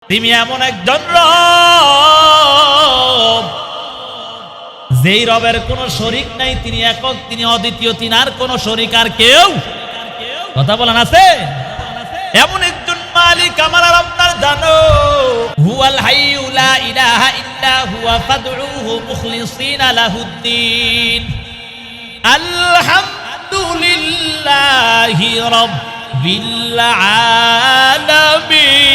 তিনি এমন একজন রব যেই রবের কোনো শরীক নাই, তিনি একক, তিনি অদ্বিতীয়, তিনার কোনো শরীক আর কেউ, কথা বলেন আছে? এমন একজন মালিক আমার আর আপনার জানো, হুয়াল হাইয়্যু লা ইলাহা ইল্লা হুয়া ফাদউহু মুখলিসিনা লাহুদ্দিন। আলহামদুলিল্লাহি রাব্বিল আলামিন।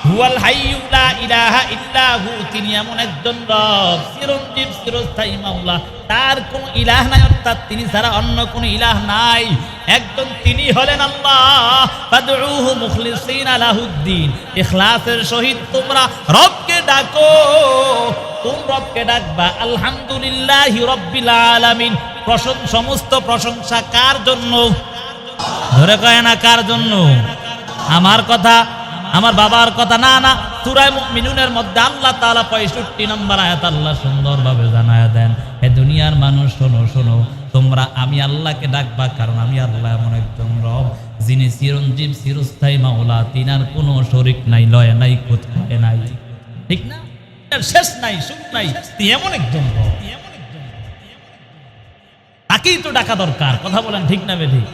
হুয়াল হাইয়্যু লা ইলাহা ইল্লা হু, তিনি এমন একজন রব, চিরঞ্জীব, চিরস্থায়ী মাওলা, তার কোনো ইলাহ নাই, অর্থাৎ তিনি ছাড়া অন্য কোনো ইলাহ নাই। একজন তিনি হলেন আল্লাহ। ফাদউহু মুখলিসিনা লাহুদ্দিন, ইখলাসের সহিত তোমরা রবকে ডাকো। কোন রবকে ডাকবা? আলহামদুলিল্লাহি রাব্বিল আলামিন। সমস্ত প্রশংসা কার জন্য? ধরে কয় না কার জন্য? আমার কথা, আমার বাবার কথা না, না। সূরা মুমিনুনের মধ্যে আল্লাহ তাআলা 65 নম্বর আয়াত আল্লাহ সুন্দরভাবে জানায়া দেন, হে দুনিয়ার মানুষ শোনো শোনো, তোমরা আমি আল্লাহকে ডাকবা, কারণ আমি আল্লাহ এমন একজন রব যিনি চিরঞ্জীব, চিরস্থায়ী মাওলা, তিনার কোনো শরীক নাই, লয় নাই, কোথায় নাই, ঠিক না? এর শেষ নাই, সুখ নাই, তিনি এমন একজন রব, তাকেই তো ডাকা দরকার। কথা বলেন ঠিক না বেঠিক?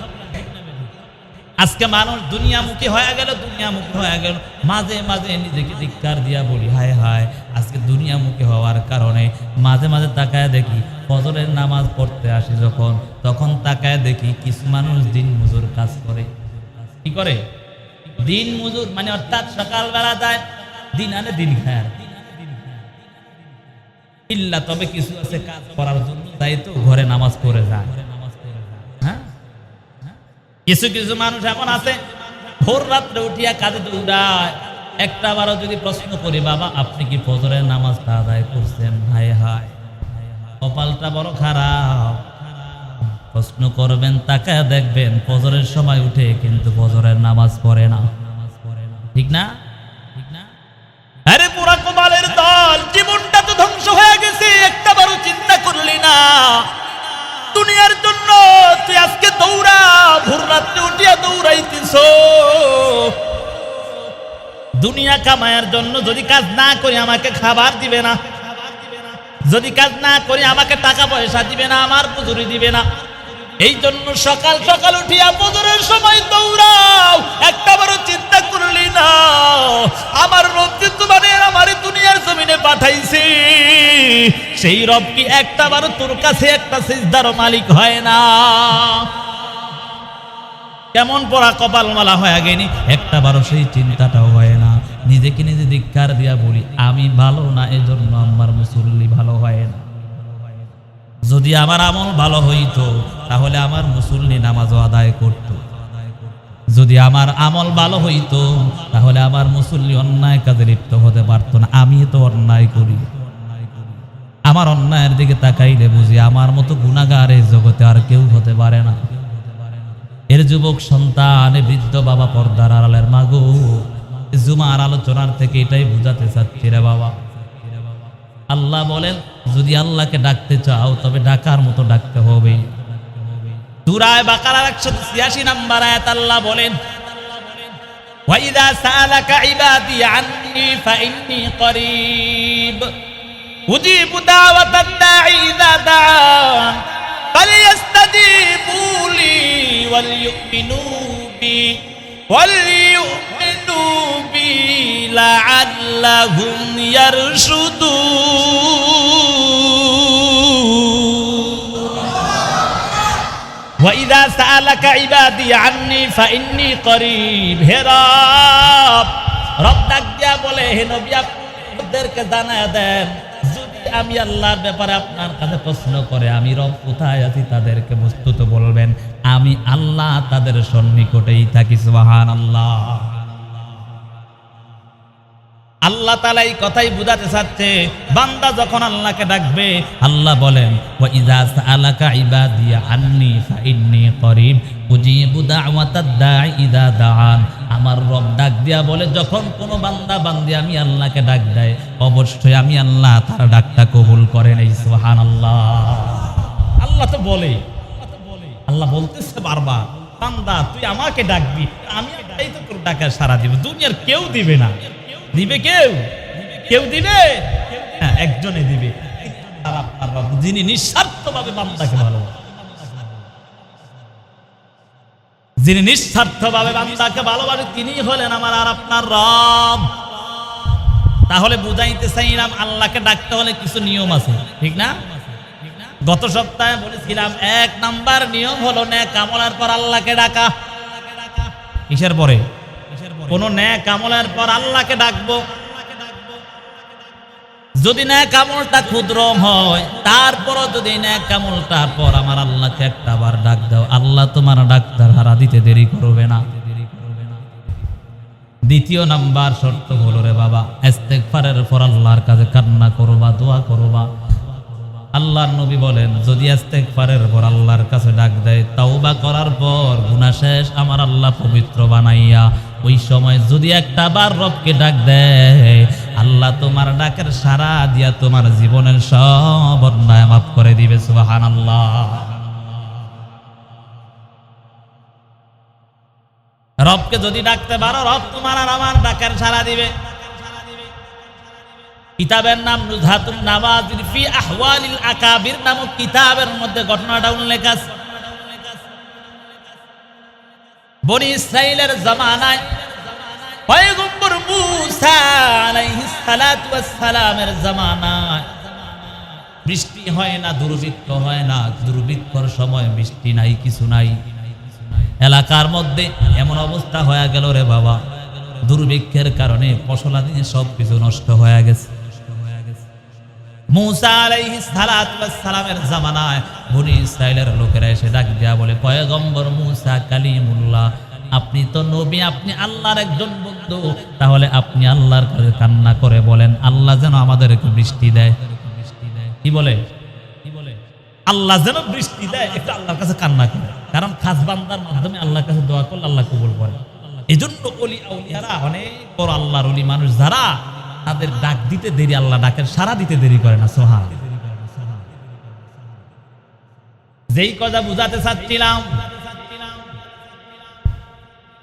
আজকে মানুষ দুনিয়ামুখী হয়ে গেল, দুনিয়ামুখী হয়ে গেল, মাঝে মাঝে নিজেকে ধিক্কার দিয়া বলি, হায় হায়, আজকে দুনিয়ামুখী হওয়ার কারণে মাঝে মাঝে তাকায় দেখি, ফজরের নামাজ পড়তে আসি যখন, তখন তাকায় দেখি কিছু মানুষ দিন মজুর কাজ করে। কি করে? দিন মজুর, মানে অর্থাৎ সকালবেলা যায়, দিন আনে দিন খায়। ইল্লা তবে কিছু আছে কাজ করার জন্য তাই তো ঘরে নামাজ পড়ে যায়। কিছু কিছু মানুষ এখন আছে ভোর রাত্রে উঠিয়া কাজে দৌড়ায়। একটা বারও যদি প্রশ্ন করি, বাবা আপনি কি ফজরের নামাজটা আদায় করছেন? হায় হায়, কপালটা বড় খারাপ। প্রশ্ন করবেন, তাকায় দেখবেন ফজরের সময় উঠে কিন্তু ফজরের নামাজ পড়ে না, ঠিক না? আরে পুরা কপালের দল, জীবনটা তো ধ্বংস হয়ে গেছে, একটা বারও চিন্তা করলি না দুনিয়ার জন্য। তুই আজকে দৌড়া, ভোর রাত্রে উঠিয়া দৌড়াইতিস দুনিয়া কামায়ার জন্য। যদি কাজ না করি আমাকে খাবার দিবে না, যদি কাজ না করি আমাকে টাকা পয়সা দিবে না, আমার মজুরি দিবে না। এই জন্য সকাল সকাল উঠিয়া ফজরের সময় দৌড়াও, একটা বারও চিন্তা করলি না আমার রব যে তোমারে আমারে দুনিয়ার জমিনে পাঠাইছে, সেই রব কি একটা বারও তোর কাছে একটা সিজদারও মালিক হয় না? কেমন পড়া কপাল মালা হয়ে গেনি, একটা বারও সেই চিন্তাটাও হয় না। নিজেকে নিজে ধিক্কার দিয়া বলি, আমি ভালো না, এজন্য আমার মুসল্লি ভালো হয় না। যদি আমার আমল ভালো হইতো তাহলে আমার মুসল্লি নামাজও আদায় করত। যদি আমার আমল ভালো হইতো তাহলে আমার মুসল্লি অন্যায় কাজে লিপ্ত হতে পারতো না। আমি তো অন্যায় করি, আমার অন্যায়ের দিকে তাকাইলে বুঝি আমার মতো গুনাহগার এই জগতে আর কেউ হতে পারে না। এর যুবক সন্তান, বৃদ্ধ বাবা, পর্দার আড়ালের মাগো, জুমার আলোচনার থেকে এটাই বুঝাতে চাচ্ছি রে বাবা। আল্লাহ বলেন, যদি আল্লাহকে ডাকতে চাও তবে ডাকার মতো ডাকতে হবে। সূরা বাকারার 186 নম্বর আয়াত আল্লাহ বলেন, ওয়াইদা সাআলাকা ইবাদি আন্নী ফাইন্নী করিব উজিবু দাওয়াতাদ দাঈ ইযা দাআন ফালিয়াস্তাজিবু লি ওয়ালইউমিনু বি লাআল্লাহুম ইয়ারশুদুন। ওয়াইদা সাআলাকা ইবাদি আন্নী ফাইন্নী করিব। হে রব, রব ডাক দিয়া বলে, হে নবী আপনাদেরকে জানায়া দেন, যদি আমি আল্লাহর ব্যাপারে আপনার কাছে প্রশ্ন করে আমি রব কোথায় আছি, তাদেরকে বস্তুত বলবেন আমি আল্লাহ তাদের সন্নিকটেই থাকি। সুবহানাল্লাহ। আল্লাহ তাআলা এই কথাই বুঝাতে চাচ্ছে, বান্দা যখন আল্লাহকে ডাকবে, আল্লাহ বলেন, ওয়া ইযা সাআলাকা ইবাদি আন্নী ফাইন্নী করিব উজিবু দাওয়াতাদ দাঈ ইযা দাআন। আমার রব ডাক দিয়া বলে, যখন কোনো বান্দা বান্দি আমি আল্লাহকে ডাক দেয়, অবশ্যই আমি আল্লাহ তার ডাকটা কবুল করে নেই। সুবহানাল্লাহ। আল্লাহ তো বলে, আল্লাহ বলতেছে বারবার, বান্দা তুই আমাকে ডাকবি, আমি এই তো তোর ডাকার সাড়া দিব, দুনিয়ার কেউ দিবে না। দিবে কেউ? কেউ দিবে? হ্যাঁ, একজনে দিবে, আর আপনার রব, যিনি নিঃস্বার্থভাবে বান্দাকে ভালোবাসেন। যিনি নিঃস্বার্থভাবে বান্দাকে ভালোবাসে তিনি হলেন আমার আর আপনার রব। তাহলে বুঝাইতে চাইলাম আল্লাহকে ডাকতে হলে কিছু নিয়ম আছে, ঠিক না? গত সপ্তাহে বলেছিলাম 1 নাম্বার নিয়ম হলো নেক আমলের পর আল্লাহকে ডাকা। কিসের পরে? কোন নেক আমলের পর আল্লাহকে ডাকবো। যদি নেক আমলটা ক্ষুদ্র হয়, তারপরও যদি নেক আমলটার পর আমার আল্লাহকে একটা বার ডাক দাও, আল্লাহ তোমার ডাক্তার হারা দিতে দেরি করবে না। দ্বিতীয় নাম্বার শর্ত হলো রে বাবা, ইস্তেগফারের পর আল্লাহর কাছে কান্না করবা, দোয়া করবা। আল্লাহর নবী বলেন যদি ইস্তেগফারের পর আল্লাহর কাছে ডাক দেয়, তাওবা করার পর গুনাহ শেষ আমার আল্লাহ পবিত্র বানাইয়া ওই সময় যদি একটা বার রবকে ডাক দেয়, আল্লাহ তোমার ডাকের সাড়া দিয়া তোমার জীবনের সব অন্যায় মাফ করে দিবে। সুবহানাল্লাহ। রবকে যদি ডাকতে পারো, রব তোমার আর আমার ডাকের সাড়া দিবে। কিতাবের নাম নুজহাতুন নাওয়াজির ফি আহওয়ালিল আকাবির নামক কিতাবের মধ্যে ঘটনাটা উল্লেখ আছে। বনি ইসরাইলের জামানায় পয়গম্বর মূসা আলাইহিস সালাতু ওয়াস সালামের জামানায় বৃষ্টি হয় না, দুর্ভিক্ষ হয় না। দুর্ভিক্ষর সময় বৃষ্টি নাই, কিছু নাই। এলাকার মধ্যে এমন অবস্থা হয়ে গেল রে বাবা, দুর্ভিক্ষের কারণে ফসলাদি সব কিছু নষ্ট হয়ে গেছে। মূসা আলাইহিস সালাতু ওয়াস সালামের জামানায় বনি ইসরাইলের লোকেরা এসে ডাক দিয়া বলে, পয়গম্বর মূসা কালিমুল্লাহ, আপনি তো নবী, আপনি আল্লাহর একজন বন্ধু, তাহলে আপনি আল্লাহর কাছে কান্না করে বলেন আল্লাহ যেন আমাদেরকে বৃষ্টি দেয়। কি বলে? আল্লাহ যেন বৃষ্টি দেয়, একটু আল্লাহর কাছে কান্না করে। কারণ খাস বান্দার মাধ্যমে আল্লাহর কাছে দোয়া করলে আল্লাহ কবুল করে। এই জন্য ওলি আউলিয়ারা, অনেক বড় আল্লাহর ওলি মানুষ যারা, তাদের ডাক দিতে দেরি, আল্লাহ ডাকের সাড়া দিতে দেরি করে না। সুবহান। যেই কথা বুঝাতে চাচ্ছিলাম,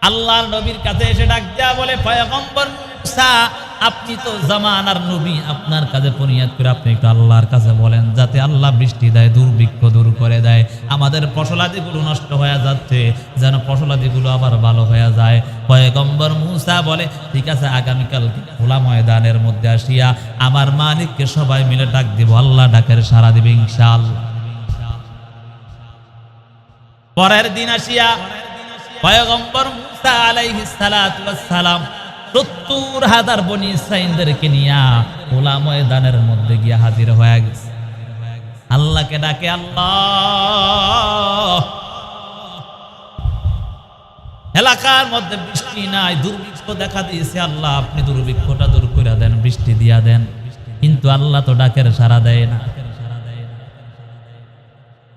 আল্লাহর নবীর কাছে এসে ডাক দেয়া বলে, পয়গম্বর মূসা, আপনি তো জামানার নবী, আপনার কাছে ফরিয়াদ করে আপনি একটু আল্লাহর কাছে বলেন যাতে আল্লাহ বৃষ্টি দেয়, দুর্ভিক্ষ দূর করে দেয়। আমাদের ফসলাদিগুলো নষ্ট হয়ে যাচ্ছে, যেন ফসলাদিগুলো আবার ভালো হয়ে যায়। পয়গম্বর মূসা বলে, ঠিক আছে, আগামীকাল খোলা ময়দানের মধ্যে আসিয়া আমার মালিককে সবাই মিলে ডাক দিব, আল্লাহ ডাকের সাড়া দিবে ইনশাআল্লাহ। পরের দিন আসিয়া পয়গম্বর মূসা আলাইহিস সালাতু ওয়াস সালাম ৭০,০০০ বনি ইসরাঈলদেরকে নিয়া খোলা ময়দানের মধ্যে গিয়া হাজির হয়ে গেছে। আল্লাহকে ডাকে, আল্লাহ, এলাকার মধ্যে বৃষ্টি নাই, দুর্ভিক্ষ দেখা দিয়েছে, আল্লাহ আপনি দুর্ভিক্ষটা দূর করে দেন, বৃষ্টি দিয়া দেন। কিন্তু আল্লাহ তো ডাকের সাড়া দেয় না।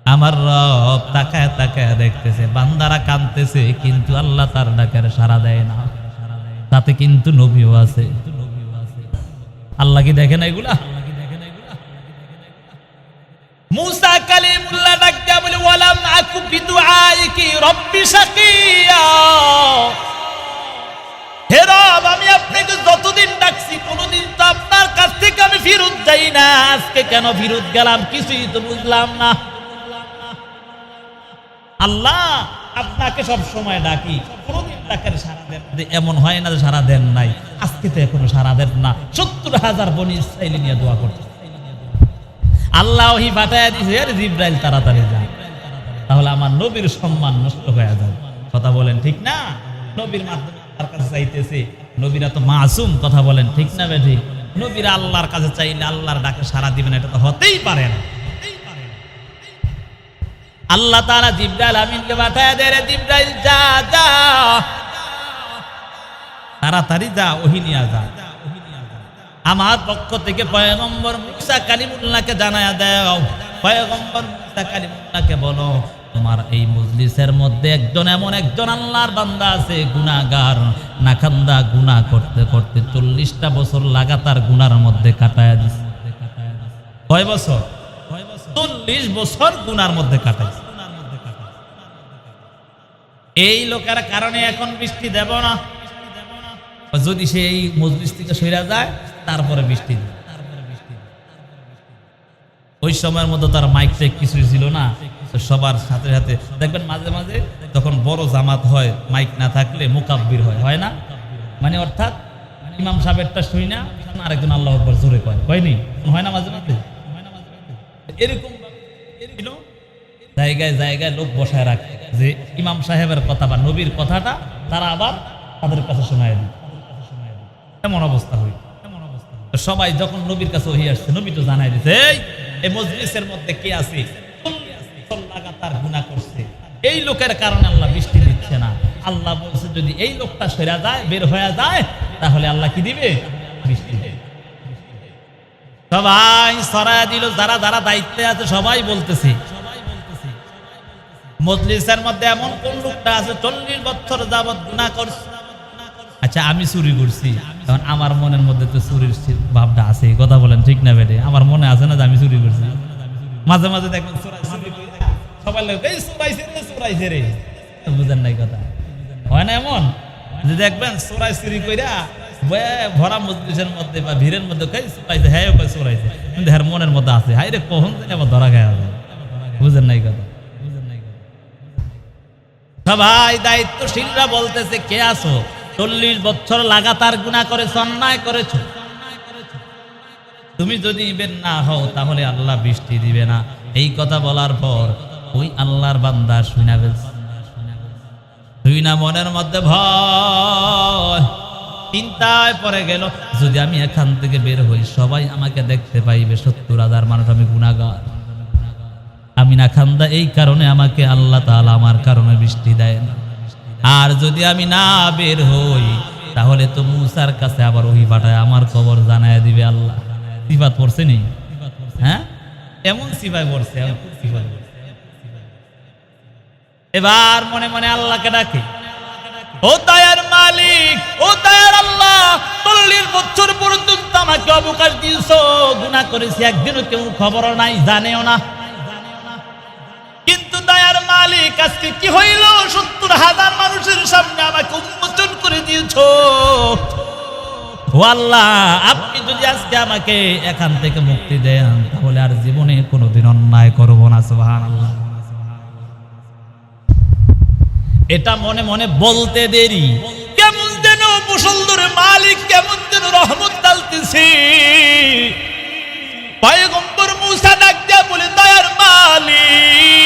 আমার রব তাকায় তাকায় দেখতেছে, বান্দারা কাঁদতেছে, কিন্তু আল্লাহ তার ডাকের সাড়া দেয় না। তাতে কিন্তু নবীও আছে। আল্লাহ কি দেখে না এগুলা? মূসা কালিমুল্লাহ ডাক দিয়া বলে, ওয়ালাম আকু বিদুআইকি রব্বি শাকিয়া। হে রব, আমি আপনাকে যতদিন ডাকছি কোনদিন তো আপনার কাছ থেকে আমি ফিরত যাই না, আজকে কেন ফিরত গেলাম কিছুই তো বুঝলাম না। আল্লাহ, আপনাকে সব সময় ডাকি, কোনদিন ডাকের সাড়া দেন, এমন হয় না যে সাড়া দেন নাই। আজকে তো এখনো সাড়া দেন না। ৭০,০০০ বনি ইসরাঈল নিয়ে দোয়া করছে। আল্লাহ ওহী পাঠায়া দিয়েছে, আরে জিবরাইল তাড়াতাড়ি যা, তাহলে আমার নবীর সম্মান নষ্ট হয়ে যাবে। কথা বলেন ঠিক না? নবীর মাধ্যমে তার কাছে চাইতেছে, নবীরা তো মাসুম, কথা বলেন ঠিক না বেঠিক? নবীরা আল্লাহর কাছে চাইলে আল্লাহর ডাকে সাড়া দিবেন, এটা তো হতেই পারে না। আল্লাহ তাআলা জিবরাইল আমিনকে পাঠায় দেয়, রে জিবরাইল যা যা, তাড়াতাড়ি যা, ওহী নিয়ে যা। আমার পক্ষ থেকে পয়গম্বর মূসা কালিমুল্লাহকে জানায়া দাও, পয়গম্বর মূসা কালিমুল্লাহকে বলো, তোমার এই মজলিসের মধ্যে এমন একজন আল্লাহর বান্দা আছে, গুনাহগার, নাখান্দা, গুনাহ করতে করতে 40টা বছর লাগাতার গুনার মধ্যে কাটায়া দিছে। কয় বছর? 40 বছর গুনার মধ্যে কাটাইছে। এই লোকের কারণে এখন বৃষ্টি দেব না, যদি সে এই মজলিস থেকে সরে যায় তারপরে বৃষ্টি দেবে। ওই সময়ের মধ্যে তার মাইক টাইক কিছুই ছিল না, সবার সাথে সাথে দেখবেন মাঝে মাঝে তখন বড় জামাত হয়, মাইক না থাকলে মুকাব্বির হয় না, মানে অর্থাৎ ইমাম সাহেবটা শুই না আরেকজন আল্লাহু আকবার জোরে কয়নি, হয় না মাঝে মাঝে এরকম জায়গায় জায়গায় লোক বসায় রাখে যে ইমাম সাহেবের কথা বা নবীর কথাটা তারা আবার তাদের কাছে শোনায় দিই, এমন অবস্থা হই। সবাই যখন নবীর কাছে ওহী আসছে, নবী তো জানাই দিতে এই মজলিসের মধ্যে কে আছে লাগাতার গুনাহ করছে, এই লোকের কারণে আল্লাহ বৃষ্টি দিচ্ছে না। আল্লাহ বলছে যদি এই লোকটা সরে যায়, বের হয়ে যায়, তাহলে আল্লাহ কি দিবে? বৃষ্টি দিবে। সবাই সরায় দিল, যারা যারা দায়িত্বে আছে সবাই বলতেছে মজলিসের মধ্যে এমন কোন লোকটা আছে 40 বছর যাবত গুনাহ করছে। আচ্ছা আমি চুরি করছি, এখন আমার মনের মধ্যে তো চুরির ভাবটা আছে, কথা বলেন ঠিক না বেটে? আমার মনে আছে না যে আমি চুরি করছি? মাঝে মাঝে দেখবেন সবাই চোরাইছে রে, বুঝেন নাই কথা, হয় না এমন যে দেখবেন চোরাই চুরি কইরা ভরা মজলিসের মধ্যে বা ভিড়ের মধ্যে চোরাইছে, হ্যাঁ চোরাইছে, কিন্তু হ্যাঁ মনের মধ্যে আছে, হাই রে কখন থেকে আবার ধরা খায় আছে, বুঝেন নাই কথা? সবাই দায়িত্বশীলরা বলতেছে কে আছো 40 বছর লাগাতার গুনাহ করেছ, অন্যায় করেছ, তুমি যদি বের না হও তাহলে আল্লাহ বৃষ্টি দিবে না। এই কথা বলার পর ওই আল্লাহর বান্দা শুনা ফেলছে, শুনা মনের মধ্যে ভয় চিন্তায় পড়ে গেল, যদি আমি এখান থেকে বের হই সবাই আমাকে দেখতে পাইবে 70,000 মানুষ আমি গুনাহগার, আমি না খান্দা, এই কারণে আমাকে আল্লাহ তাআলা আমার কারণে বৃষ্টি দেয় না। আর যদি আমি না বের হই তাহলে তো মুসার কাছে আবার ওহী পাঠায় আমার খবর জানায় দিবে আল্লাহ। সিফাত পড়ছে নি? হ্যাঁ, এমন সিফাত পড়ছে, এবার মনে মনে আল্লাহকে ডাকে, ও দয়ার মালিক, ও দয়ার আল্লাহ, 40 বছর পর্যন্ত আমাকে অবকাশ দিয়েছো, গুনাহ করেছি, একদিনও কেউ খবর নাই, জানেও না, কিন্তু দয়ার মালিক আজকে কি হইল? 70,000 মানুষের সামনে আমাকে উন্মোচন করে দিয়েছো। ও আল্লাহ, আপনি যদি আজকে আমাকে এখান থেকে মুক্তি দেন তাহলে আর জীবনে কোনোদিন অন্যায় করব না। সুবহানাল্লাহ। এটা মনে মনে বলতে দেরি, কেমন যেন মুসলদরে মালিক কেমন যেন রহমত ডালতেছে। পয়গম্বর মুসা ডাক দিয়া বলে, দয়ার মালিক,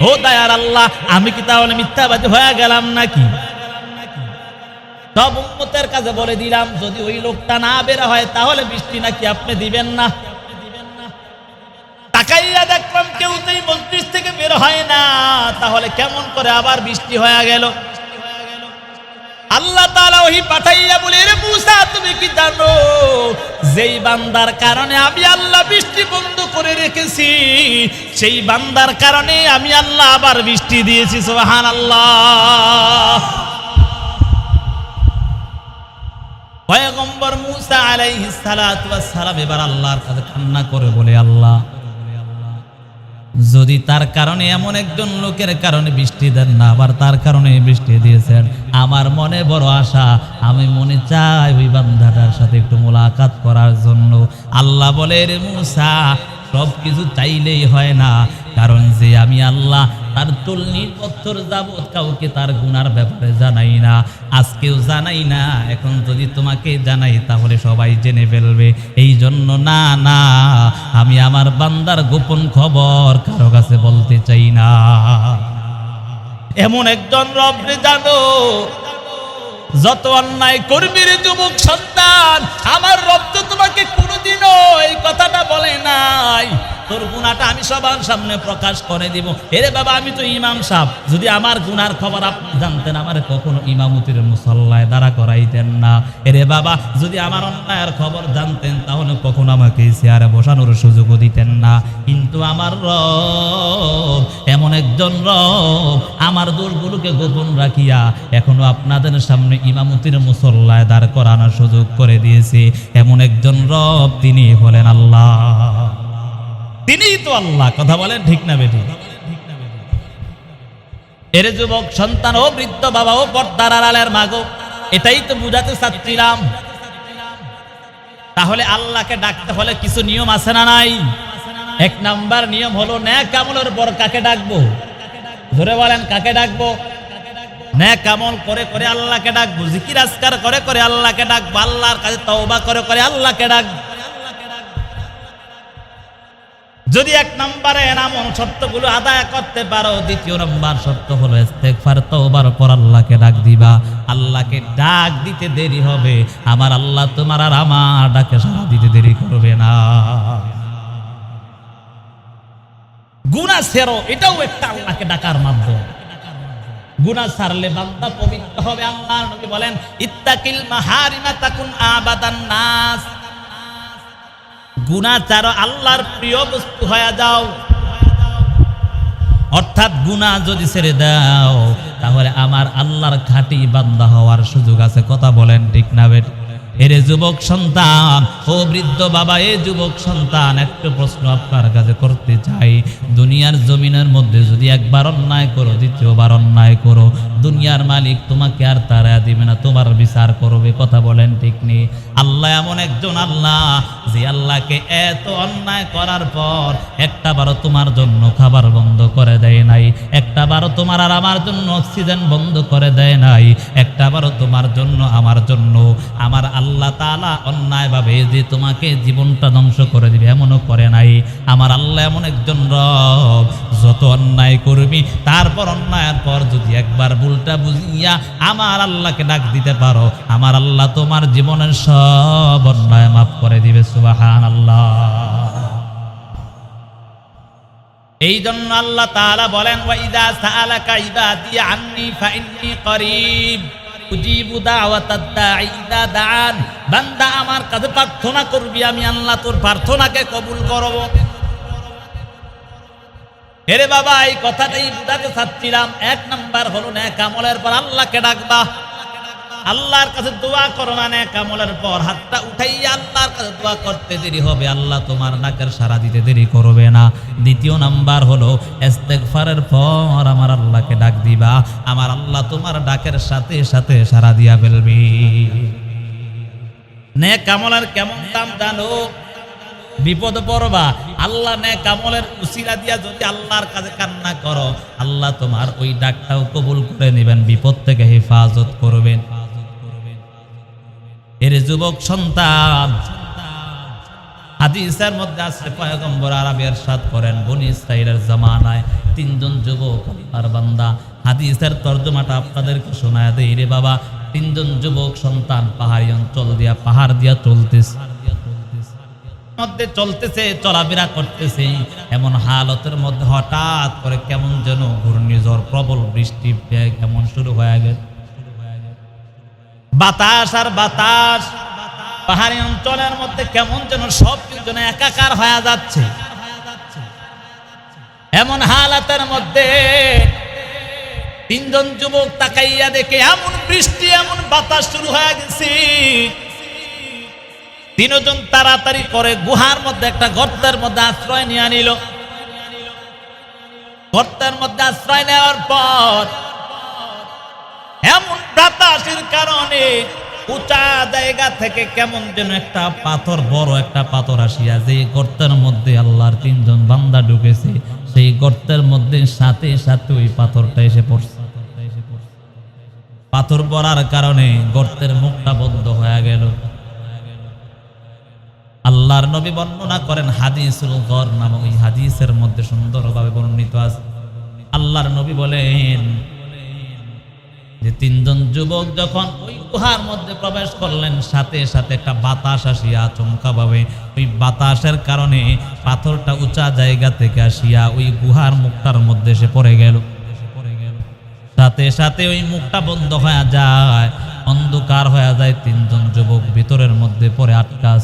ও দয়ার আল্লাহ, আমি কি তাহলে মিথ্যাবাদী হয়ে গেলাম নাকি? সব উম্মতের কাছে বলে দিলাম যদি ওই লোকটা না বের হয় তাহলে বৃষ্টি নাকি আপনি দিবেন না। তাকাইয়া দেখলাম কেউ তো এই মজলিস থেকে বের হয় না, তাহলে কেমন করে আবার বৃষ্টি হয়ে গেল? আল্লাহ তাআলা ওহী পাঠাইয়া বলে, রে মুসা, তুমি কি জানো যেই বান্দার কারণে আমি আল্লাহ বৃষ্টি বন্ধ করে রেখেছি, সেই বান্দার কারণে আমি আল্লাহ আবার বৃষ্টি দিয়েছি। সুবহানাল্লাহ। পয়গম্বর মুসা আলাইহিস সালাতু ওয়াস সালাম এবার আল্লাহর কাছে কান্না করে বলে, আল্লাহ, যদি তার কারণে এমন একজন লোকের কারণে বৃষ্টি দেন না, আবার তার কারণে বৃষ্টি দিয়েছেন, আমার মনে বড় আশা, আমি মনে চাই ওই বান্দাটার সাথে একটু মোলাকাত করার জন্য। আল্লাহ বলে, রে মুসা, সব কিছু চাইলেই হয় না, কারণ যে আমি আল্লাহ তার 40 বছর যাবত কাউকে তার গুনার ব্যাপারে জানাই না, আজকেও জানাই না, এখন যদি তোমাকে জানাই তাহলে সবাই জেনে ফেলবে, এই জন্য না না, আমি আমার বান্দার গোপন খবর কারো কাছে বলতে চাই না। এমন একজন রব রে জানো, যত অন্যায় করবি রে যুবক সন্তান, আমার রব তো তোমাকে কোনোদিনও এই কথাটা বলে নাই, তোর গুনাহটা আমি সবার সামনে প্রকাশ করে দিব। এরে বাবা, আমি তো ইমাম সাহেব, যদি আমার গুনার খবর আপনি জানতেন আমার কখনো ইমামতির মুসল্লায় দাঁড়া করাইতেন না। এরে বাবা, যদি আমার অন্যায়ের খবর জানতেন তাহলে কখনো আমাকে চেয়ারে বসানোর সুযোগও দিতেন না। কিন্তু আমার রব এমন একজন রব, আমার দোষগুলোকে গোপন রাখিয়া এখনো আপনাদের সামনে ইমামতির মুসল্লায় দাঁড় করানোর সুযোগ করে দিয়েছে। এমন একজন রব, তিনি হলেন আল্লাহ, তিনিই তো আল্লাহ। কথা বলেন ঠিক না বেটি? এর যুবক সন্তান, ও বৃদ্ধ বাবা, ও পর্দার আড়ালের মাগো, এটাই তো বুঝাতে চাচ্ছিলাম। তাহলে আল্লাহকে ডাকতে হলে কিছু নিয়ম আছে না নাই? এক নাম্বার নিয়ম হলো নেক আমলের পর কাকে ডাকবো? ধরে বলেন, কাকে ডাকবো? নেক আমল করে করে আল্লাহকে ডাকবো, জিকির আজকার করে করে আল্লাহকে ডাকবো, আল্লাহর কাছে তওবা করে করে আল্লাহকে ডাকবো। যদি এক নম্বরে এমন শর্তগুলো আদায় করতে পারো, দ্বিতীয় নম্বর শর্ত হলো ইস্তেগফার, তওবার পর আল্লাহকে ডাক দিবা। আল্লাহকে ডাক দিতে দেরি হবে, আমার আল্লাহ তোমার আর আমার ডাকে সাড়া দিতে দেরি করবে না। গুনাহ ছেড়ো, এটাও একটা আল্লাহকে ডাকার মাধ্যম। গুনাহ ছাড়লে বান্দা পবিত্র হবে। আল্লাহর নবী বলেন, ইত্তাকিল মাহারিমা তাকুন আবাদান নাস। গুনাহ ছাড়ো, আল্লাহর প্রিয় বস্তু হয়ে যাও। অর্থাৎ গুনাহ যদি ছেড়ে দাও, তাহলে আমার আল্লাহর খাঁটি বান্দা হওয়ার সুযোগ আছে। কথা বলেন ঠিক না বেট? এরে যুবক সন্তান, ও বৃদ্ধ বাবা, এ যুবক সন্তান, একটা প্রশ্ন আপনার কাছে করতে চাই। দুনিয়ার জমিনের মধ্যে যদি একবার অন্যায় করো, দ্বিতীয়বার অন্যায় করো, দুনিয়ার মালিক তোমাকে আর তাড়া দিবে না, তোমার বিচার করবে। কথা বলেন ঠিক নেই? আল্লাহ এমন একজন আল্লাহ, যে আল্লাহকে এত অন্যায় করার পর একটা বারো তোমার জন্য খাবার বন্ধ করে দেয় নাই, একটা বারো তোমার আর আমার জন্য অক্সিজেন বন্ধ করে দেয় নাই, একটা বারো তোমার জন্য আমার জন্য আমার আল্লাহ তাআলা অন্যায়ভাবে যে তোমাকে জীবনটা ধ্বংস করে দিবে এমনও করে নাই। আমার আল্লাহ এমন একজন রব, যত অন্যায় করবি তারপর অন্যায়ের পর যদি একবার ভুলটা বুঝিয়া আমার আল্লাহকে ডাক দিতে পারো, আমার আল্লাহ তোমার জীবনের সব অন্যায় মাফ করে দিবে। সুবহানাল্লাহ। এই জন্য আল্লাহ তাআলা বলেন, ওয়া ইযা সাআলাকা ইবাদি আন্নী ফাইন্নী করিব উজিবু দাওয়াতাদ দাঈ ইযা দাআন। বান্দা আমার কাছে প্রার্থনা করবি, আমি আল্লাহ তোর প্রার্থনাকে কবুল করব। এরে বাবা, এই কথাটাই বুঝাতে চাচ্ছিলাম। এক নাম্বার হলো নেক আমলের পর আল্লাহকে ডাকবা, আল্লাহর কাছে দোয়া করো। না নেক আমলের পর হাতটা উঠাইয়া আল্লাহর কাছে দোয়া করতে দেরি হবে, আল্লাহ তোমার ডাকের সাড়া দিতে দেরি করবে না। দ্বিতীয় নাম্বার হলো ইস্তেগফারের পর আমার আল্লাহকে ডাক দিবা, আমার আল্লাহ তোমার ডাকের সাথে সাথে সাড়া দিয়া ফেলবি। নেক আমলের কেমন দাম জানো? বিপদ পড়বা, আল্লাহ নেক আমলের উসিলা দিয়া যদি আল্লাহর কাছে কান্না করো, আল্লাহ তোমার ওই ডাকটাও কবুল করে নেবেন, বিপদ থেকে হেফাজত করবেন। এর যুবক সন্তান, হাদিসের মধ্যে আছে পয়গম্বর আরবি ইরশাদ করেন, বনি ইসরাইলের জামানায় তিনজন যুবক আল্লাহর বান্দা। হাদিসের তরজমাটা আপনাদেরকে শোনায় দেই রে বাবা। তিনজন যুবক সন্তান পাহাড়ি অঞ্চল দিয়া পাহাড় দিয়া চলতেছে, চলাফেরা করতেছে। এমন হালতের মধ্যে হঠাৎ করে কেমন যেন ঘূর্ণিঝড়, প্রবল বৃষ্টি কেমন শুরু হয়ে গেল। বাতাস আর বাতাস, পাহাড়ি অঞ্চলের মধ্যে কেমন যেন সব কিছু একাকার হয়ে যাচ্ছে। এমন হালাতের মধ্যে তিনজন যুবক তাকাইয়া দেখে এমন বৃষ্টি, এমন বাতাস শুরু হয়ে গেছে। তিনজন তাড়াতাড়ি করে গুহার মধ্যে একটা গর্তের মধ্যে আশ্রয় নিয়ে নিল। গর্তের মধ্যে আশ্রয় নেওয়ার পর এমন বাতাসের কারণে উঁচা জায়গা থেকে কেমন যেন একটা পাথর, বড় একটা পাথর আসিয়া যে গর্তের মধ্যে আল্লাহর তিনজন বান্দা ঢুকেছে, সেই গর্তের মধ্যে সাথে সাথে ওই পাথরটা এসে পড়ছে। পাথর পড়ার কারণে গর্তের মুখটা বন্ধ হয়ে গেল। আল্লাহর নবী বর্ণনা করেন, হাদিসুল গর নামক ওই হাদিসের মধ্যে সুন্দরভাবে বর্ণিত আছে। আল্লাহর নবী বলেন যে তিনজন যুবক যখন ওই গুহার মধ্যে প্রবেশ করলেন, সাথে সাথে একটা বাতাস আসিয়া আচমকাভাবে ওই বাতাসের কারণে পাথরটা উঁচা জায়গা থেকে আসিয়া ওই গুহার মুখটার মধ্যে এসে পড়ে গেল। সাথে সাথে ওই মুখটা বন্ধ হয়ে যায়, অন্ধকার হয়ে যায়। তিনজন যুবক ভিতরের মধ্যে পড়ে আটকাস।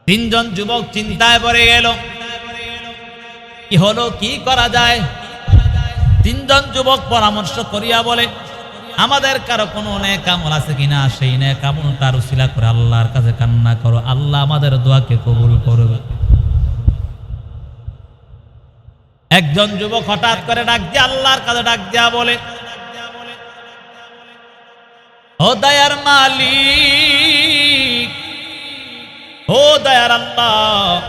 তিনজন যুবক চিন্তায় পড়ে গেল, কি হলো, কি করা যায়? তিনজন যুবক পরামর্শ করিয়া বলে, আমাদের কারো কোনো নেক আমল আছে কিনা, সেই নেক আমলটার উসিলা করে আল্লাহর কাছে কান্না করো, আল্লাহ আমাদের দোয়াকে কবুল করবে। একজন যুবক হঠাৎ করে ডাক দিয়ে আল্লাহর কাছে ডাক দিয়া বলে, ও দয়ার মালিক, ও দয়ার আল্লাহ,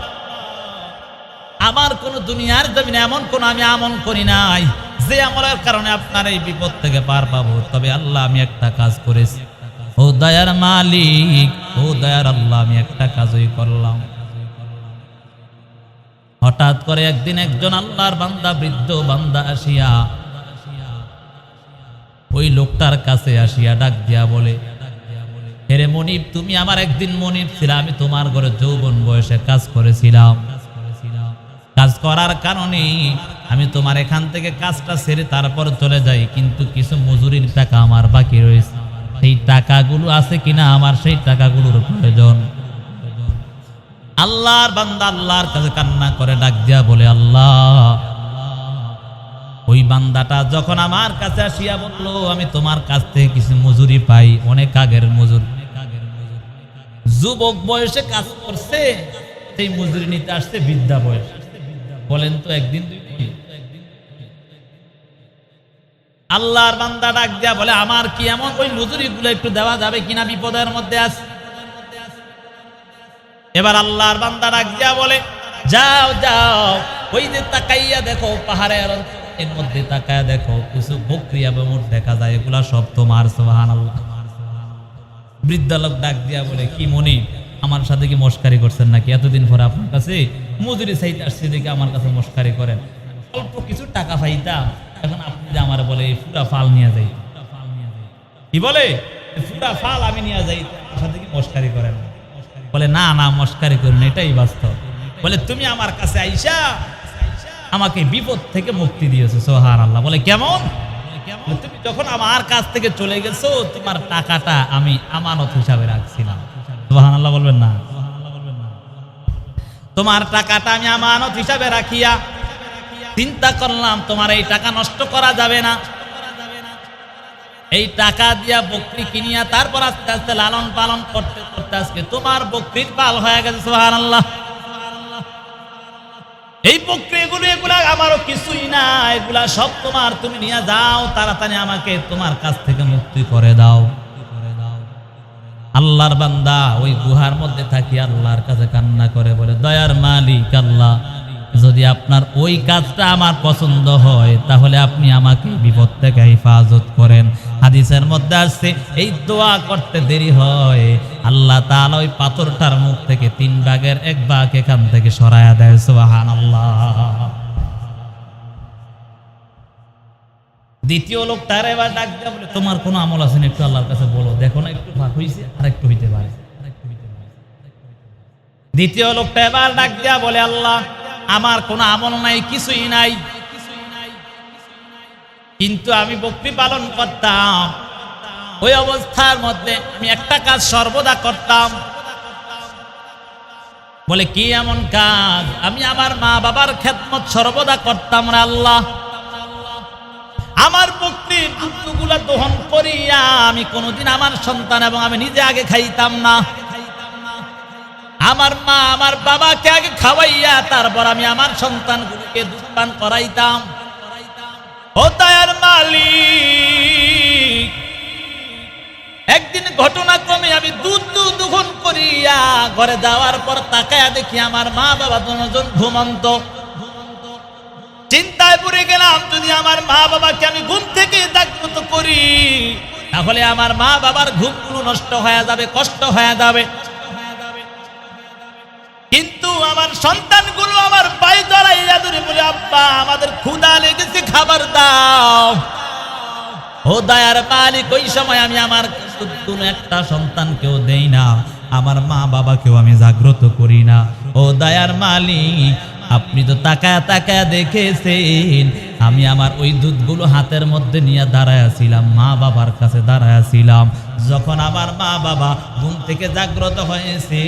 আমার কোন দুনিয়ার জমিনে এমন কোন আমি আমল করি নাই যে আমলের কারণে আপনার এই বিপদ থেকে পার পাবো, তবে আল্লাহ আমি একটা কাজ করেছি। ও দয়ার মালিক, ও দয়ার আল্লাহ, আমি একটা কাজই করলাম। হঠাৎ করে একদিন একজন আল্লাহর বান্দা, বৃদ্ধ বান্দা আসিয়া ওই লোকটার কাছে আসিয়া ডাক দিয়া বলে, হেরে মনিব, তুমি আমার একদিন মনিব ছিলা, আমি তোমার ঘরে যৌবন বয়সে কাজ করেছিলাম। কাজ করার কারণে আমি তোমার এখান থেকে কাজটা ছেড়ে তারপর চলে যাই, কিন্তু কিছু মজুরির টাকা আমার বাকি রয়েছে, সেই টাকাগুলো আছে কিনা আমার সেই টাকাগুলোর প্রয়োজন। আল্লাহর বান্দা আল্লাহর কাছে কান্না করে ডাক দিয়া বলে, আল্লাহ, ওই বান্দাটা যখন আমার কাছে আসিয়া বললো আমি তোমার কাছ থেকে কিছু মজুরি পাই, অনেক আগের মজুরি, যুবক বয়সে কাজ করছে, সেই মজুরি নিতে আসছে বৃদ্ধা বয়স, বলেন তো একদিন দুই দিন। আল্লাহর বান্দা ডাক দিয়া বলে, আমার কি এমন ওই মজুরি গুলো একটু দেওয়া যাবে কিনা, বিপদের মধ্যে আছে। এবার আল্লাহর বান্দা ডাক দিয়া বলে, যাও যাও, ওই যে তাকাইয়া দেখো পাহাড়ের এর মধ্যে তাকায়া দেখো কিছু বকরি এবং উট দেখা যায়, এগুলা সব তোমার। সুবহানাল্লাহ। বৃদ্ধা লোক ডাক দিয়া বলে, কি মনি, আমার সাথে কি মস্কারি করছেন নাকি? এতদিন পরে আপনার কাছে মজুরি চাইতে আসছে দেখে আমার কাছে মস্কারি করেন? অল্প কিছু টাকা পাইতাম, এখন আপনি যে আমার বলে পুরা ফাল নিয়ে যাই, কি বলে পুরা ফাল আমি নিয়ে যাই, আমার সাথে কি মস্কারি করেন? বলে, না না, মস্কারি করেন, এটাই বাস্তব। বলে, তুমি আমার কাছে আইসা আমাকে বিপদ থেকে মুক্তি দিয়েছো। সুবহানাল্লাহ। বলে, কেমন? তুমি যখন আমার কাছ থেকে চলে গেছো, তোমার টাকাটা আমি আমানত হিসাবে রাখছিলাম। সুবহানাল্লাহ বলবেন না? তোমার টাকাটা আমি আমানত হিসাবে রাখিয়া চিন্তা করলাম তোমার এই টাকা নষ্ট করা যাবে না, এই টাকা দিয়া বকরি কিনিয়া তারপর আস্তে আস্তে লালন পালন করতে করতে আজকে তোমার বকরির পাল হয়ে গেছে। সুবহানাল্লাহ। এই বকরিগুলো এগুলা আমারও কিছুই না, এগুলা সব তোমার, তুমি নিয়ে যাও, তাড়াতাড়ি আমাকে তোমার কাছ থেকে মুক্তি করে দাও। আল্লাহর বান্দা ওই গুহার মধ্যে থাকি আল্লাহর কাছে কান্না করে বলে, দয়ার মালিক আল্লাহ, যদি আপনার ওই কাজটা আমার পছন্দ হয় তাহলে আপনি আমাকে বিপদ থেকে হেফাজত করেন। হাদিসের মধ্যে আসছে, এই দোয়া করতে দেরি হয়, আল্লাহ তাআলা ওই পাথরটার মুখ থেকে 3 ভাগের 1 ভাগ এখান থেকে সরায়া দেয়। সুবহানাল্লাহ। দ্বিতীয় লোক তার এবার ডাক দিয়ে বলে, তোমার কোনো আমল আছে না, একটু আল্লাহর কাছে বলো, দেখো না একটু ভাগ হইছে, আর একটু হইতে পারে। দ্বিতীয় লোকটা এবার ডাক দিয়া বলে, আল্লাহ, আমার কোনো আমল নাই, কিছুই নাই, কিন্তু আমি বকরি পালন করতাম, ওই অবস্থার মধ্যে আমি একটা কাজ সর্বদা করতাম। বলে, কি এমন কাজ? আমি আমার মা বাবার খেদমত সর্বদা করতাম রে আল্লাহ। আমার বকরির দুধগুলা দহন করিয়া আমি কোনোদিন আমার সন্তান এবং আমি নিজে আগে খাইতাম না, আমার মা আমার বাবাকে আগে খাওয়াইয়া তারপর আমি আমার সন্তানগুলোকে দুধ পান করাইতাম। ও দয়ার মালিক, একদিন ঘটনাক্রমে আমি দুধ দহন করিয়া ঘরে যাওয়ার পর তাকায়া দেখি আমার মা বাবা দুজন ঘুমন্ত। চিন্তায় পড়ে গেলাম, যদি আমার মা বাবাকে আমি ঘুম থেকে জাগ্রত করি তাহলে আমার মা বাবার ঘুমগুলো নষ্ট হয়ে যাবে, কষ্ট হয়ে যাবে। কিন্তু আমার সন্তানগুলো আমার পায়ে জড়াইয়া ধরে বলে, আব্বা আমাদের ক্ষুধা লেগেছে, খাবার দাও। ও দয়ার মালিক, ওই সময় আমি আমার কোনো একটা সন্তানকেও দেই না, আমার মা বাবাকেও আমি জাগ্রত করি না। ও দয়ার মালিক, আপনি তো তাকায়া তাকায়া দেখেছেন আমি আমার ওই দুধগুলো হাতের মধ্যে নিয়ে দাঁড়ায়াছিলাম, মা বাবার কাছে দাঁড়ায়াছিলাম। যখন আমার মা বাবা ঘুম থেকে জাগ্রত হয়েছে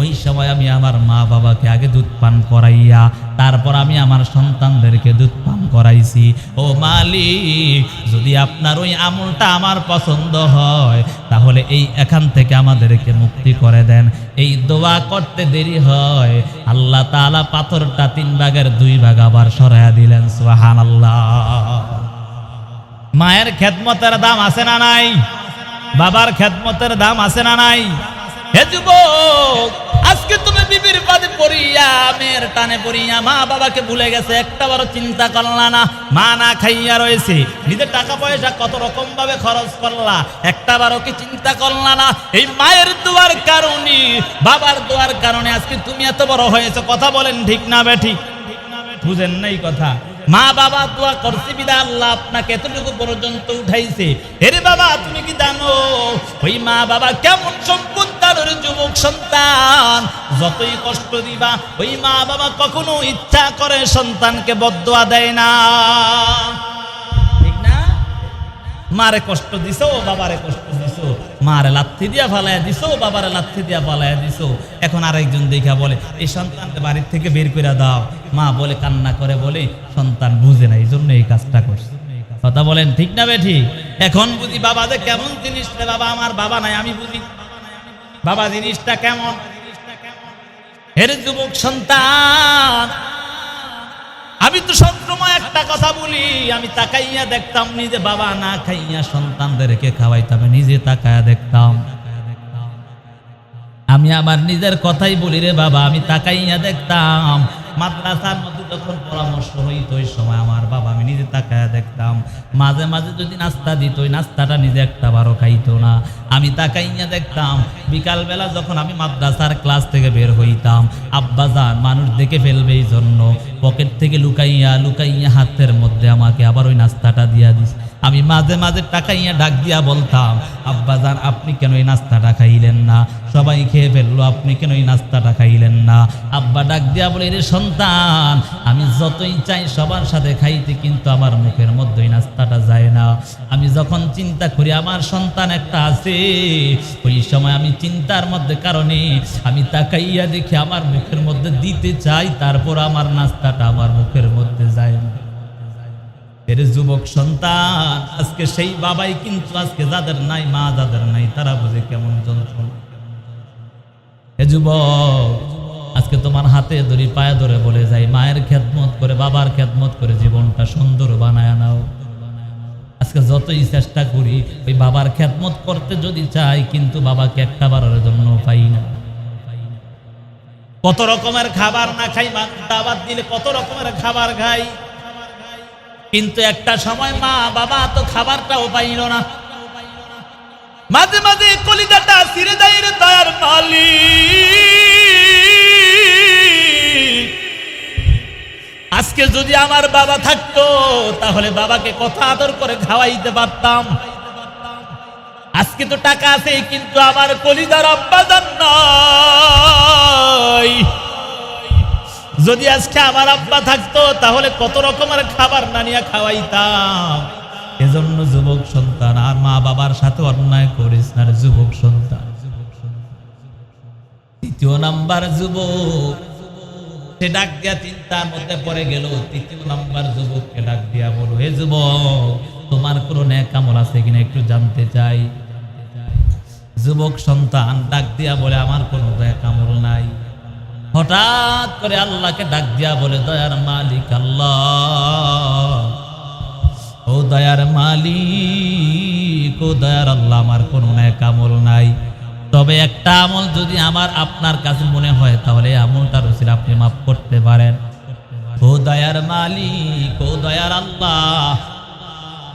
ওই সময় আমি আমার মা বাবাকে আগে দুধ পান করাইয়া তারপর আমি আমার সন্তানদেরকে দুধ পান করাইছি। ও মালিক, যদি আপনার ওই আমলটা আমার পছন্দ হয় তাহলে এখান থেকে আমাদেরকে মুক্তি করে দেন। এই দোয়া করতে দেরি হয়, আল্লাহ তাআলা পাথরটা 3 ভাগের 2 ভাগ আবার সরাইয়া দিলেন। সুবহানাল্লাহ। মায়ের খেদমতের দাম আছে না নাই? বাবার খেদমতের দাম আছে না নাই? হে যুবক, আজকে তুমি বিবির পাদে পড়িয়া, মেয়ের টানে পড়িয়া মা বাবাকে ভুলে গেছে, একটাবারও চিন্তা করলা না। মা না খাইয়া রয়েছে, নিজের টাকা পয়সা কত রকম ভাবে খরচ করলা, একটাবারও কি চিন্তা করলা না? এই মায়ের দোয়ার কারণে, বাবার দোয়ার কারণে আজকে তুমি এত বড় হয়েছে। কথা বলেন ঠিক না বেঠিক? বুঝেন নাই কথা? মা বাবা দোয়া করছে বিদা আল্লাহ আপনাকে এতটুকু পর্যন্ত উঠাইছে। এরে বাবা, তুমি কি জানো ওই মা বাবা কেমন সম্পদ তাদের? যুবক সন্তান যতই কষ্ট দিবা, ওই মা বাবা কখনো ইচ্ছা করে সন্তানকে বদদোয়া দেয় না, ঠিক না? মারে কষ্ট দিছো, বাবারে কষ্ট দিছো, মারে লাথি দিয়া ফালাইয়া দিছো, বাবারে লাথি দিয়া ফালাইয়া দিছো। এখন আরেকজন দেখা বলে এই সন্তানকে বাড়ির থেকে বের করে দাও। মা বলে, কান্না করে বলে সন্তান বুঝে না, এই জন্য এই কাজটা করছে। কথা বলেন ঠিক না বেঠিক? এখন বুঝি বাবা যে কেমন জিনিস রে। বাবা আমার বাবা নাই, আমি বুঝি বাবা জিনিসটা কেমন। এর যুবক সন্তান, আমি তো সবসময় একটা কথা বলি, আমি তাকাইয়া দেখতাম নিজে বাবা না খাইয়া সন্তানদেরকে খাওয়াইতাম, নিজে তাকাইয়া দেখতাম। আমি আমার নিজের কথাই বলি রে বাবা, আমি তাকাইয়া দেখতাম মাদ্রাসার মধ্যে যখন পরামর্শ হইতো ওই সময় আমার বাবা, আমি নিজে তাকাইয়া দেখতাম মাঝে মাঝে যদি নাস্তা দিত, ওই নাস্তাটা নিজে একটাবারও খাইতো না। আমি তাকাইয়া দেখতাম বিকালবেলা যখন আমি মাদ্রাসার ক্লাস থেকে বের হইতাম, আব্বাজান মানুষ দেখে ফেলবে এই জন্য পকেট থেকে লুকাইয়া লুকাইয়া হাতের মধ্যে আমাকে আবার ওই নাস্তাটা দিয়া দিস। আমি মাঝে মাঝে টাকাইয়া ডাক দিয়া বলতাম, আব্বাজান আপনি কেন এই নাস্তাটা খাইলেন না? সবাই খেয়ে ফেললো, আপনি কেন এই নাস্তাটা খাইলেন না? আব্বা ডাক দিয়া বলে, রে সন্তান, আমি যতই চাই সবার সাথে খাইতে, কিন্তু আমার মুখের মধ্যে এই নাস্তাটা যায় না। আমি যখন চিন্তা করি আমার সন্তান একটা আছে, ওই সময় আমি চিন্তার মধ্যে কারণে আমি তাকাইয়া দেখি আমার মুখের মধ্যে দিতে চাই, তারপর আমার নাস্তাটা আমার মুখের মধ্যে যায় না। এর যুবক সন্তান, আজকে সেই বাবাই কিন্তু আজকে যাদের নাই মা, যাদের নাই তারা বুঝে কেমন যন্ত্রণা। হে যুবক, আজকে তোমার হাতে ধরি পায়ে ধরে বলে যাই, মায়ের খেদমত করে বাবার খেদমত করে জীবনটা সুন্দর বানায় নাও। আজকে যতই চেষ্টা করি ওই বাবার খেদমত করতে যদি চাই, কিন্তু বাবাকে একটা বারের জন্য পাই না। কত রকমের খাবার না খাই, দাওয়াত দিলে কত রকমের খাবার খাই, কিন্তু একটা সময় মা বাবা তো খাবারটাও পাইল না। মাঝে মাঝে কলিজাটা ছিঁড়ে যায় রে দয়ার মালিক। আজকে যদি আমার বাবা থাকতো তাহলে বাবাকে কথা আদর করে খাওয়াইতে পারতাম। আজকে তো টাকা আছে, কিন্তু আমার কলিজার আব্বাজান নাই। যদি আজকে আমার আব্বা থাকতো তাহলে কত রকমের খাবার না নিয়ে খাওয়াইতাম। এজন্য যুবক সন্তান, আর মা বাবার সাথে অন্যায় করিস না রে যুবক সন্তান। 3 নাম্বার যুবক, সে ডাক দিয়া চিন্তার মধ্যে পড়ে গেল। 3 নাম্বার যুবককে ডাক দিয়া বলো, হে যুবক, তোমার কোনো নেক আমল আছে কিনা একটু জানতে চাই। যুবক সন্তান ডাক দিয়া বলে, আমার কোনো নেক আমল নাই। হঠাৎ করে আল্লাহকে ডাক দিয়া বলে, দয়ার মালিক আল্লাহ, ও দয়ার মালিক, ও দয়ার আল্লাহ, আমার কোনো নেক আমল নাই, তবে একটা আমল যদি আমার আপনার কাছে মনে হয় তাহলে আমলটার উসিলা আপনি মাফ করতে পারেন। ও দয়ার মালিক, ও দয়ার আল্লাহ,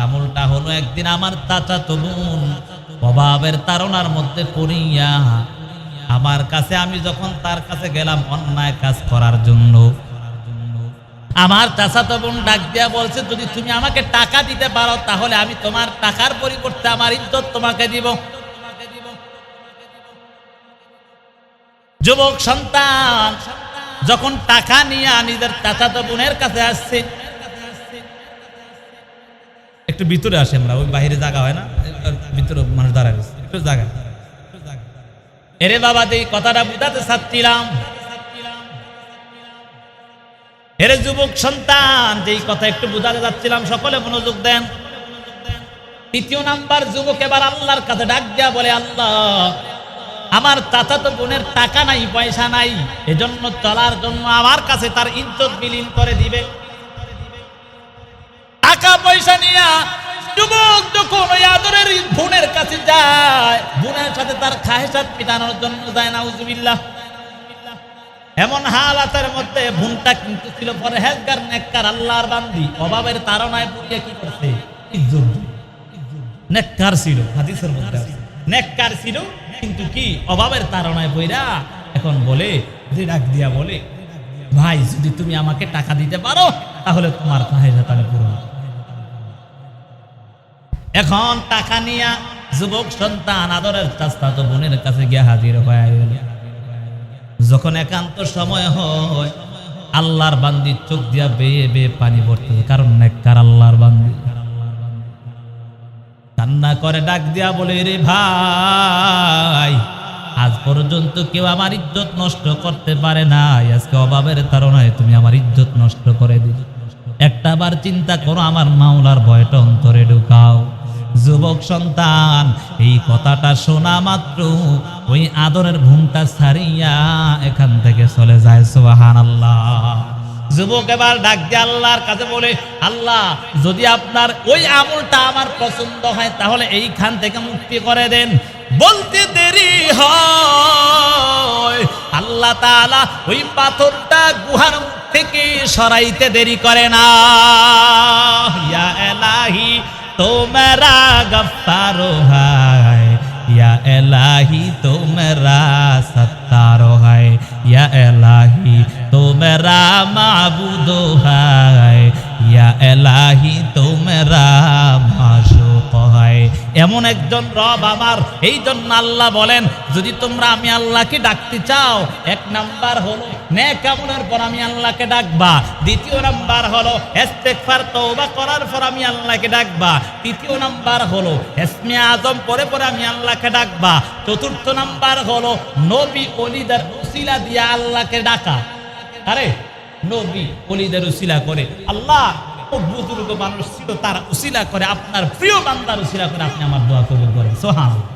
আমলটা হলো একদিন আমার চাচাতো বোন অভাবের তাড়নার মধ্যে পড়িয়া আমার কাছে, আমি যখন তার কাছে গেলাম অন্যায় কাজ করার জন্য, আমার চাচাতো বোন ডাক দিয়া বলছে, যদি তুমি আমাকে টাকা দিতে পারো তাহলে আমি তোমার টাকার পরিবর্তে আমার ইজ্জত তোমাকে দিব। যুবক সন্তান যখন টাকা নিয়ে নিজের চাচাতো বোনের কাছে আসছে, একটু ভিতরে আসে, আমরা ওই বাইরে জায়গা হয় না, ভিতরে মানুষ দাঁড়ায় একটু জায়গা। এরে বাবা, এই কথাটা বুঝাতে চাচ্ছিলাম। এরে যুবক সন্তান, যেই কথা একটু বোঝাতে যাচ্ছিলাম, সকলে মনোযোগ দেন। তৃতীয় নাম্বার, যুবক এবার আল্লাহর কাছে ডাক দিয়া বলে, আল্লাহ, আমার চাচাতো বোনের টাকা নাই, পয়সা নাই, এজন্য চলার জন্য আমার কাছে তার ইজ্জত বিলীন করে দিবে। টাকা পয়সা নিয়া যুবক যখন ওই আদরের বোনের কাছে যায়, বোনের সাথে তার খাহেসাত মেটানোর জন্য যায়, নাউজুবিল্লাহ। এমন হালাতের মধ্যে বোনটা কিন্তু ছিল পরহেজগার, নেককার, আল্লাহর বান্দি, অভাবের তাড়নায় পড়িয়ে কি করছে, ইজ্জত নেককার ছিল, হাদিসের মধ্যে আছে নেককার ছিল, কিন্তু কি অভাবের তাড়নায় পড়া এখন বলে যে, ডাক দিয়া বলে, ভাই যদি তুমি আমাকে টাকা দিতে পারো তাহলে তোমার খাহেসাত আমি পূরণ। এখন টাকা নিয়া যুবক সন্তান আদরের চাচাতো বোনের কাছে গিয়ে হাজির হয়ে গেল। যখন একান্ত সময় হয়, আল্লাহর বান্দি চোখ দিয়া বেয়ে বেয়ে পানি পড়তে, কারণ নেককার আল্লাহর বান্দি। কান্না করে ডাক দিয়া বলে, রে ভাই, আজ পর্যন্ত কেউ আমার ইজ্জত নষ্ট করতে পারে না, আজকে অভাবের তাড়নায় তুমি আমার ইজ্জত নষ্ট করে দিলে। একটাবার চিন্তা করো, আমার মাওলার ভয়টা অন্তরে ঢুকাও। যুবক সন্তান এই কথাটা শোনা মাত্র ওই আদরের ঘুমটা ছাড়িয়া এখান থেকে চলে যায়। সুবহানাল্লাহ। যুবক এবার ডাক দিয়ে আল্লাহর কাছে বলে, আল্লাহ, যদি আপনার ওই আমলটা আমার পছন্দ হয় তাহলে এইখান থেকে মুক্তি করে দেন। বলতে দেরি হয়, আল্লাহ তাআলা ওই পাথরটা গুহার থেকে সরাইতে দেরি করে না। ইয়া এলাহি তো মেরা গফফার হায়, ইয়া এলাহি তো মেরা সত্তার হায়, ইয়া এলাহি তো মেরা মাবুদ হায়, ইয়া এলাহি তো মেরা মাশুক হায়। এমন একজন রব আমার। এই জন্য আল্লাহ বলেন, যদি তোমরা আমি আল্লাহকে ডাকতে চাও, এক নাম্বার হলো নেক আমলের পর আমি আল্লাহকে ডাকবা। দ্বিতীয় নাম্বার হলো ইস্তেগফার তওবা করার পর আমি আল্লাহকে ডাকবা। তৃতীয় নাম্বার হলো ইসমে আজম পরে পরে আমি আল্লাহকে ডাকবা। চতুর্থ নাম্বার হলো নবী ওলিদের উসিলা দিয়ে আল্লাহকে ডাকা। আরে নবী ওলিদের উসিলা করে, আল্লাহ বুজুর্গ মানুষ ছিল, তার উসিলা করে, আপনার প্রিয় বান্দার উসিলা করে আপনি আমার দোয়া কবুল করেন। সুবহানাল্লাহ।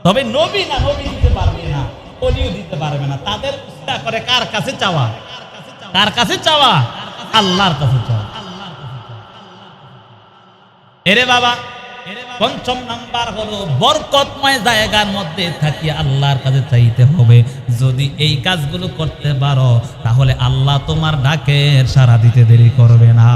তবে নবী না, নবী দিতে পারবে না, ওলিও দিতে পারবে না। তাদের উসিলা করে কার কাছে চাওয়া? কার কাছে চাওয়া? আল্লাহর কাছে চাওয়া। এরে বাবা, পঞ্চম নাম্বার হলো বরকতময় জায়গার মধ্যে থাকি আল্লাহর কাছে চাইতে হবে। যদি এই কাজগুলো করতে পারো তাহলে আল্লাহ তোমার ডাকের সাড়া দিতে দেরি করবে না।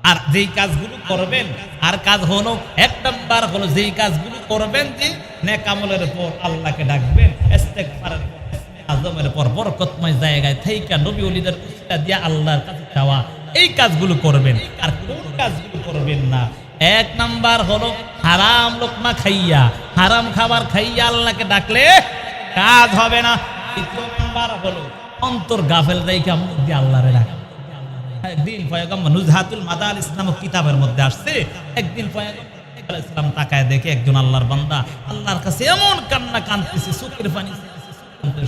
আর যেই কাজগুলো করবেন, আর কাজ হলো এক নাম্বার হলো যেই কাজগুলো করবেন, যে নেক আমলের পর আল্লাহকে ডাকবেন, ইস্তেগফারের পর আজমের পর বরকতময় জায়গায় থাইকা নবী ওলিদের উসিলা দিয়া আল্লাহর কাছে চাওয়া, এই কাজগুলো করবেন। আর কোন কাজগুলো করবেন না? এক নাম্বার হলো হারাম লোকমা খাইয়া, হারাম খাবার খাইয়া আল্লাহকে ডাকলে কাজ হবে না। দ্বিতীয় নাম্বার হলো অন্তর গাফেল রাইখা মুখ দিয়ে আল্লাহরে ডাকা। একদিন পয়গম্বর নুজহাতুল মাদারিস নামক কিতাবের মধ্যে আসছে, একদিন পয়গম্বর ইসলাম তাকায় দেখে একজন আল্লাহর বান্দা আল্লাহর কাছে এমন কান্না কাঁদতেছে, চোখের পানি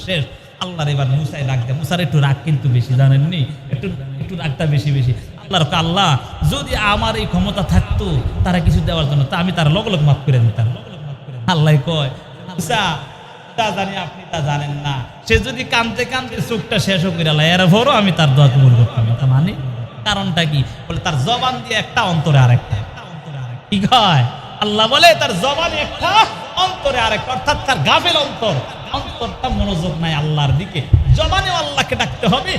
শেষ। আল্লাহর এবার মুসাই ডাক দেয়। মুসার একটু রাগ কিন্তু বেশি, জানেননি, একটু রাগটা বেশি বেশি। আল্লাহর আল্লাহ, যদি আমার এই ক্ষমতা থাকতো তারা কিছু দেওয়ার জন্য, তা আমি তার লগ লগ মাফ করে দিতাম। আল্লাহ কয়, মুসা, তা জানি আপনি তা জানেন না, সে যদি কাঁদতে কাঁদতে চোখটা শেষ করে আল্লাহ এর ভরও আমি তার দোয়া কবুল করতাম না। তা মানে কারণটা কি? বলে তার জবান দিয়ে একটা, অন্তরে আরেকটা। কি কয়? আল্লাহ বলে তার জবানে একটা, অন্তরে আরেকটা। অর্থাৎ তার গাফেল অন্তর, অন্তরটা মনোযোগ নাই আল্লাহর দিকে। জবানেও আল্লাহকে ডাকতে হবে,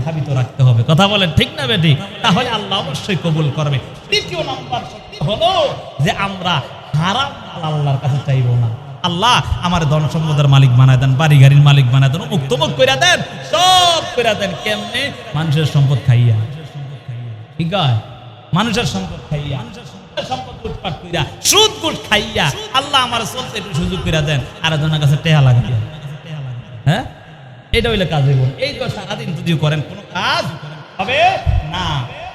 ভাবিত রাখতে হবে। কথা বলেন ঠিক না বেটি? তাহলে আল্লাহ অবশ্যই কবুল করবে। তৃতীয় নাম্বার হলো যে আমরা হারাম আল্লাহর কাছে চাইব না। আল্লাহ আমার ধন সম্পদের মালিক বানায় দেন, বাড়ি গাড়ির মালিক বানায় দেন, অমুক তমুক করে দেন, সব করে দেন। কেমনে? মানুষের সম্পদ খাইয়া। ঠিক আছে? মানুষের সম্পদ খাইয়া, সম্পদ লুটপাট কইরা, সুদ গুট খাইয়া আল্লাহ আমার চলতে একটু সুযোগ করে দেন, আর একজনের কাছে টেহা লাগাইয়া। হ্যাঁ, এটা হইলে কাজ হইব। এই তো সারাদিন যদি করেন কোনো কাজ হবে না।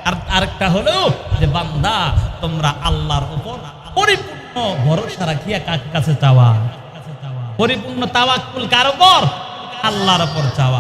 আর আরেকটা হলো যে বান্দা, তোমরা আল্লাহর উপর পরিপূর্ণ ভরসা রাখিয়া কার কাছে চাওয়া? পরিপূর্ণ তাওয়াক্কুল কার উপর? আল্লাহর উপর চাওয়া।